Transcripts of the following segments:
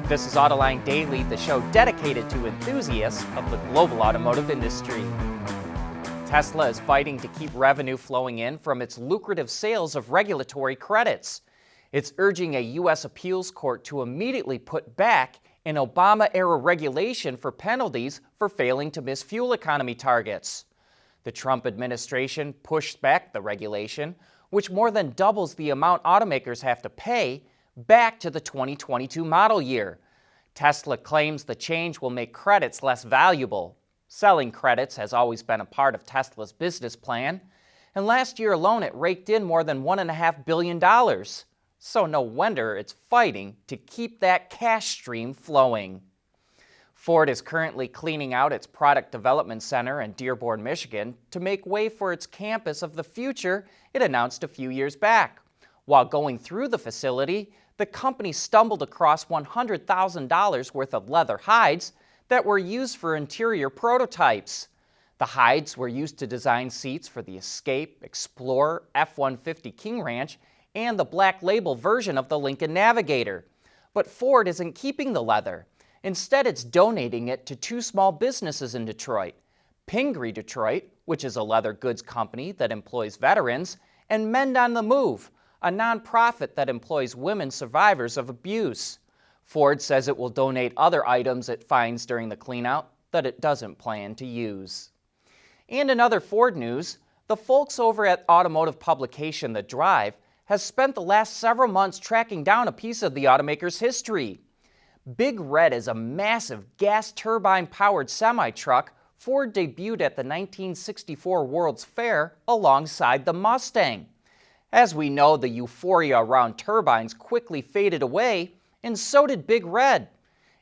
This is Autoline Daily, the show dedicated to enthusiasts of the global automotive industry. Tesla is fighting to keep revenue flowing in from its lucrative sales of regulatory credits. It's urging a U.S. appeals court to immediately put back an Obama-era regulation for penalties for failing to miss fuel economy targets. The Trump administration pushed back the regulation, which more than doubles the amount automakers have to pay, back to the 2022 model year. Tesla claims the change will make credits less valuable. Selling credits has always been a part of Tesla's business plan, and last year alone it raked in more than $1.5 billion. So no wonder it's fighting to keep that cash stream flowing. Ford is currently cleaning out its product development center in Dearborn, Michigan, to make way for its campus of the future it announced a few years back. While going through the facility, the company stumbled across $100,000 worth of leather hides that were used for interior prototypes. The hides were used to design seats for the Escape, Explorer, F-150 King Ranch, and the Black Label version of the Lincoln Navigator. But Ford isn't keeping the leather. Instead, it's donating it to two small businesses in Detroit: Pingree Detroit, which is a leather goods company that employs veterans, and Mend on the Move, a nonprofit that employs women survivors of abuse. Ford says it will donate other items it finds during the cleanout that it doesn't plan to use. And in other Ford news, the folks over at automotive publication The Drive has spent the last several months tracking down a piece of the automaker's history. Big Red is a massive gas turbine-powered semi-truck Ford debuted at the 1964 World's Fair alongside the Mustang. As we know, the euphoria around turbines quickly faded away, and so did Big Red.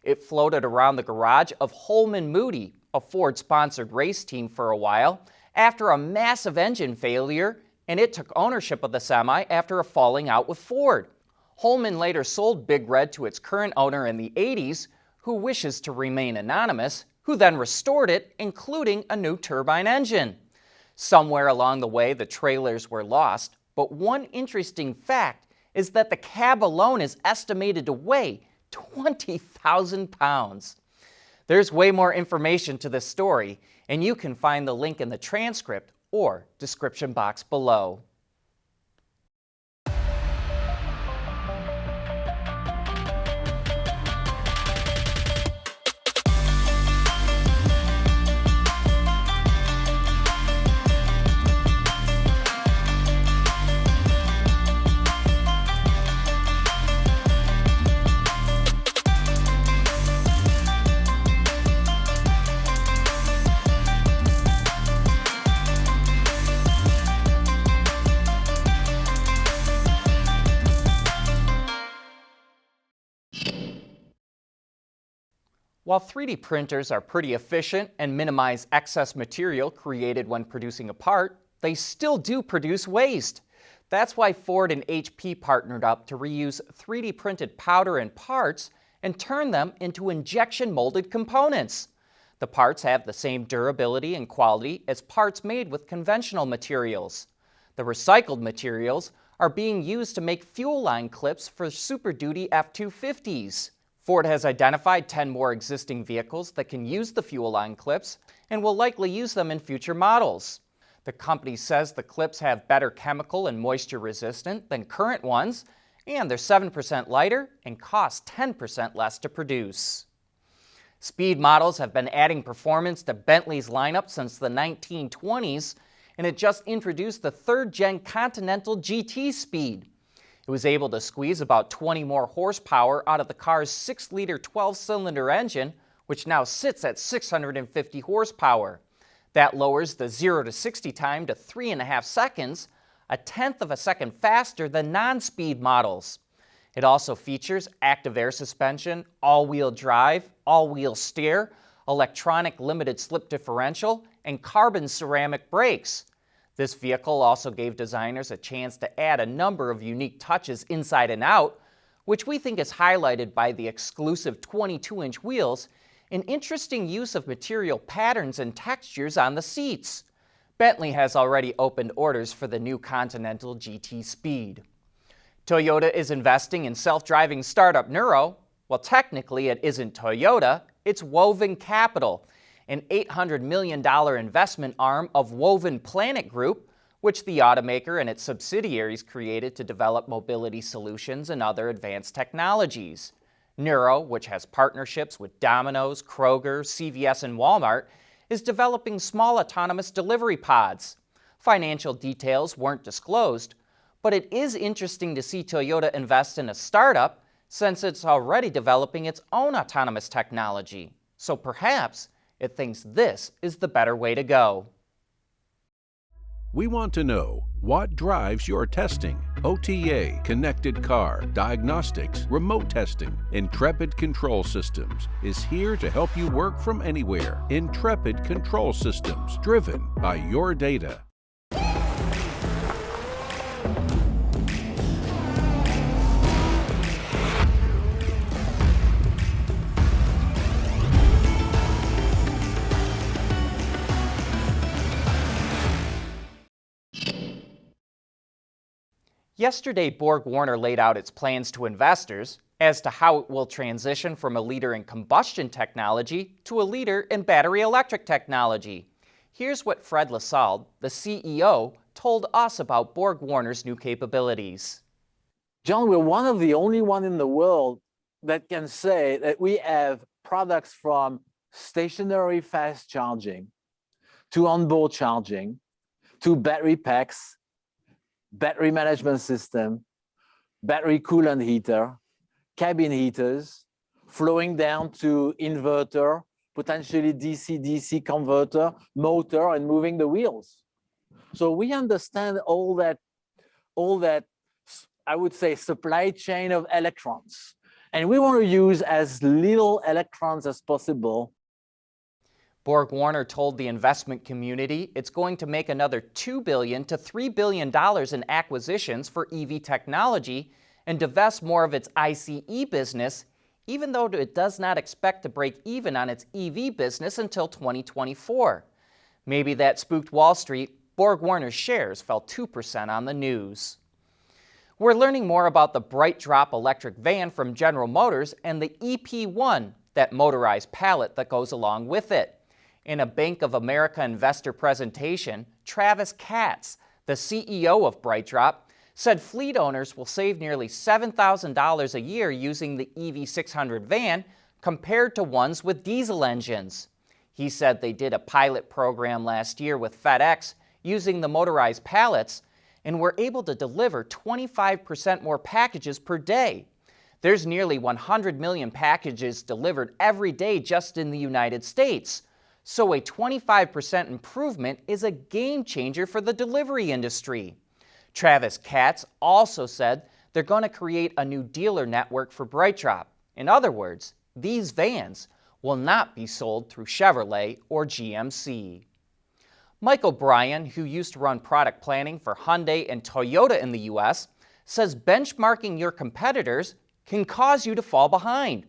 It floated around the garage of Holman Moody, a Ford-sponsored race team, for a while after a massive engine failure, and it took ownership of the semi after a falling out with Ford. Holman later sold Big Red to its current owner in the 80s, who wishes to remain anonymous, who then restored it, including a new turbine engine. Somewhere along the way, the trailers were lost, but one interesting fact is that the cab alone is estimated to weigh 20,000 pounds. There's way more information to this story, and you can find the link in the transcript or description box below. While 3D printers are pretty efficient and minimize excess material created when producing a part, they still do produce waste. That's why Ford and HP partnered up to reuse 3D printed powder and parts and turn them into injection molded components. The parts have the same durability and quality as parts made with conventional materials. The recycled materials are being used to make fuel line clips for Super Duty F-250s. Ford has identified 10 more existing vehicles that can use the fuel line clips and will likely use them in future models. The company says the clips have better chemical and moisture resistant than current ones, and they're 7% lighter and cost 10% less to produce. Speed models have been adding performance to Bentley's lineup since the 1920s, and it just introduced the third-gen Continental GT Speed. It was able to squeeze about 20 more horsepower out of the car's 6-liter 12-cylinder engine, which now sits at 650 horsepower. That lowers the 0 to 60 time to 3.5 seconds, a tenth of a second faster than non-speed models. It also features active air suspension, all-wheel drive, all-wheel steer, electronic limited slip differential, and carbon ceramic brakes. This vehicle also gave designers a chance to add a number of unique touches inside and out, which we think is highlighted by the exclusive 22-inch wheels, an interesting use of material patterns and textures on the seats. Bentley has already opened orders for the new Continental GT Speed. Toyota is investing in self-driving startup Nuro, Well, technically it isn't Toyota, it's Woven Capital, an $800 million investment arm of Woven Planet Group, which the automaker and its subsidiaries created to develop mobility solutions and other advanced technologies. Nuro, which has partnerships with Domino's, Kroger, CVS, and Walmart, is developing small autonomous delivery pods. Financial details weren't disclosed, but it is interesting to see Toyota invest in a startup since it's already developing its own autonomous technology. So perhaps it thinks this is the better way to go. We want to know what drives your testing. OTA, connected car, diagnostics, remote testing. Intrepid Control Systems is here to help you work from anywhere. Intrepid Control Systems, driven by your data. Yesterday, BorgWarner laid out its plans to investors as to how it will transition from a leader in combustion technology to a leader in battery electric technology. Here's what Fred Lasalle, the CEO, told us about BorgWarner's new capabilities. John, we're one of the only one in the world that can say that we have products from stationary fast charging to onboard charging to battery packs, battery management system, battery coolant heater, cabin heaters, flowing down to inverter, potentially DC-DC converter, motor, and moving the wheels. So we understand all that, I would say, supply chain of electrons. And we want to use as little electrons as possible. BorgWarner told the investment community it's going to make another $2 billion to $3 billion in acquisitions for EV technology and divest more of its ICE business, even though it does not expect to break even on its EV business until 2024. Maybe that spooked Wall Street. BorgWarner's shares fell 2% on the news. We're learning more about the BrightDrop electric van from General Motors and the EP1, that motorized pallet that goes along with it. In a Bank of America investor presentation, Travis Katz, the CEO of BrightDrop, said fleet owners will save nearly $7,000 a year using the EV600 van compared to ones with diesel engines. He said they did a pilot program last year with FedEx using the motorized pallets and were able to deliver 25% more packages per day. There's nearly 100 million packages delivered every day just in the United States. So a 25% improvement is a game changer for the delivery industry. Travis Katz also said they're going to create a new dealer network for BrightDrop. In other words, these vans will not be sold through Chevrolet or GMC. Mike O'Brien, who used to run product planning for Hyundai and Toyota in the US, says benchmarking your competitors can cause you to fall behind.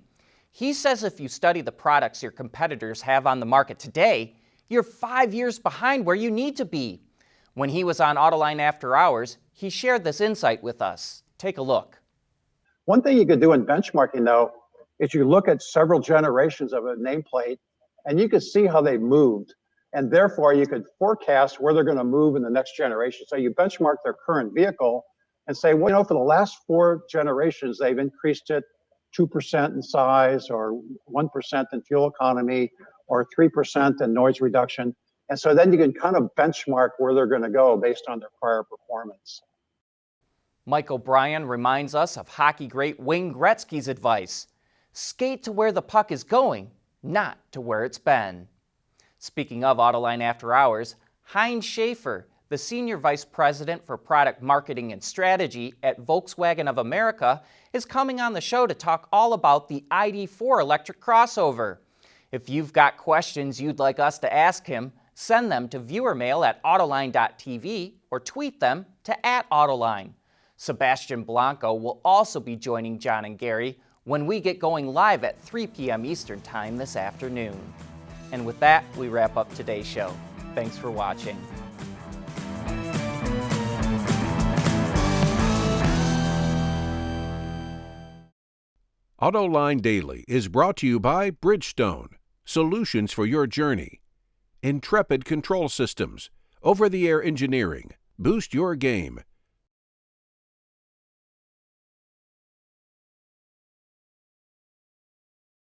He says if you study the products your competitors have on the market today, you're 5 years behind where you need to be. When he was on Autoline After Hours, he shared this insight with us. Take a look. One thing you could do in benchmarking, though, is you look at several generations of a nameplate, and you can see how they moved. And therefore, you could forecast where they're going to move in the next generation. So you benchmark their current vehicle and say, well, for the last 4 generations, they've increased it 2% in size, or 1% in fuel economy, or 3% in noise reduction. And so then you can kind of benchmark where they're going to go based on their prior performance. Mike O'Brien reminds us of hockey great Wayne Gretzky's advice: skate to where the puck is going, not to where it's been. Speaking of Autoline After Hours, Heinz Schaefer, the Senior Vice President for Product Marketing and Strategy at Volkswagen of America, is coming on the show to talk all about the ID.4 electric crossover. If you've got questions you'd like us to ask him, send them to viewermail@autoline.tv or tweet them to @Autoline. Sebastian Blanco will also be joining John and Gary when we get going live at 3 p.m. Eastern Time this afternoon. And with that, we wrap up today's show. Thanks for watching. Autoline Daily is brought to you by Bridgestone, solutions for your journey. Intrepid Control Systems, over-the-air engineering, boost your game.